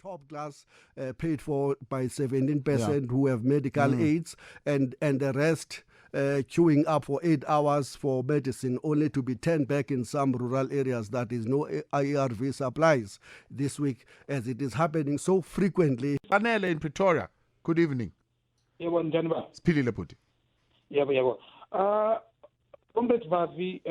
top class, paid for by 17%, who have medical aids, and the rest queuing up for 8 hours for medicine, only to be turned back in some rural areas. That is no ARV supplies this week, as it is happening so frequently. Sanele in Pretoria, good evening. Speedy Leputi. Comrade Vavi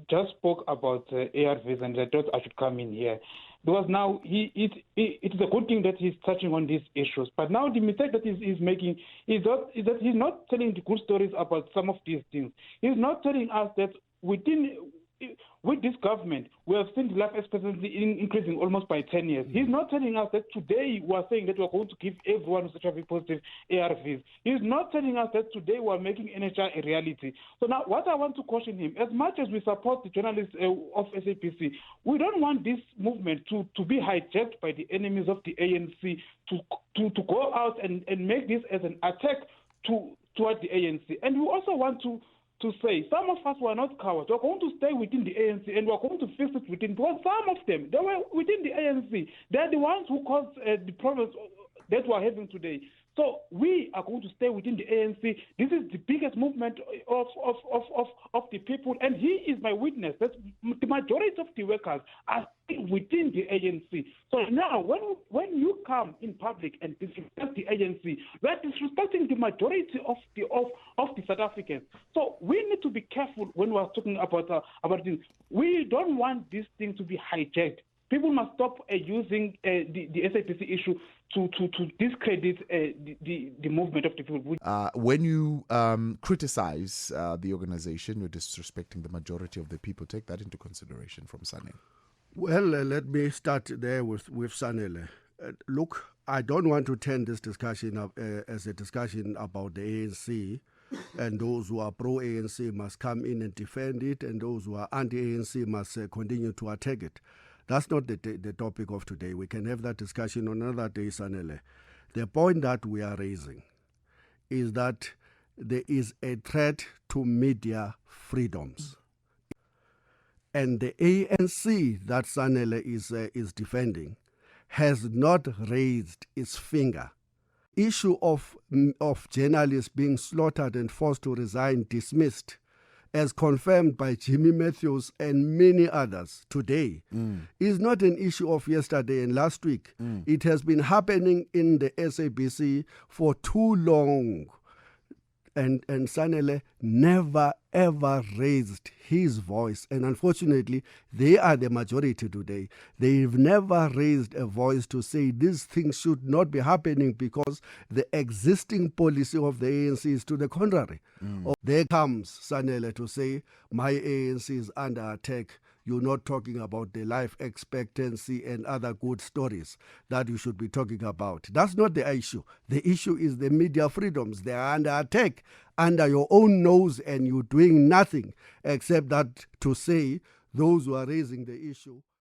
just spoke about ARVs, and I thought I should come in here. Because now it is a good thing that he's touching on these issues. But now the mistake that he's making is that he's not telling the good stories about some of these things. He's not telling us that with this government, we have seen the life expectancy increasing almost by 10 years. He's not telling us that today we are saying that we're going to give everyone with HIV positive ARVs. He's not telling us that today we are making NHI a reality. So now what I want to caution him, as much as we support the journalists of SAPC, we don't want this movement to be hijacked by the enemies of the ANC to go out and make this as an attack toward the ANC. And we also want to say, some of us were not cowards. We're going to stay within the ANC and we're going to fix it within, because some of them, they were within the ANC. They're the ones who caused the problems that we're having today. So we are going to stay within the ANC. This is the biggest movement of the people, and he is my witness that the majority of the workers are still within the ANC. So now, when you come in public and disrespect the ANC, we are disrespecting the majority of the South Africans. So we need to be careful when we are talking about this. We don't want this thing to be hijacked. People must stop using the SAPC issue to discredit the movement of the people. When you criticize the organization, you're disrespecting the majority of the people. Take that into consideration from Sanele. Well, let me start there with Sanele. Look, I don't want to turn this discussion as a discussion about the ANC, and those who are pro-ANC must come in and defend it, and those who are anti-ANC must continue to attack it. That's not the topic of today. We can have that discussion on another day, Sanele. The point that we are raising is that there is a threat to media freedoms. And the ANC that Sanele is defending has not raised its finger. Issue of journalists being slaughtered and forced to resign, dismissed, as confirmed by Jimmy Matthews and many others today, is not an issue of yesterday and last week. It has been happening in the SABC for too long. And Sanele never, ever raised his voice. And unfortunately, they are the majority today. They've never raised a voice to say these things should not be happening because the existing policy of the ANC is to the contrary. There comes Sanele to say, my ANC is under attack. You're not talking about the life expectancy and other good stories that you should be talking about. That's not the issue. The issue is the media freedoms. They are under attack, under your own nose, and you're doing nothing except that to say those who are raising the issue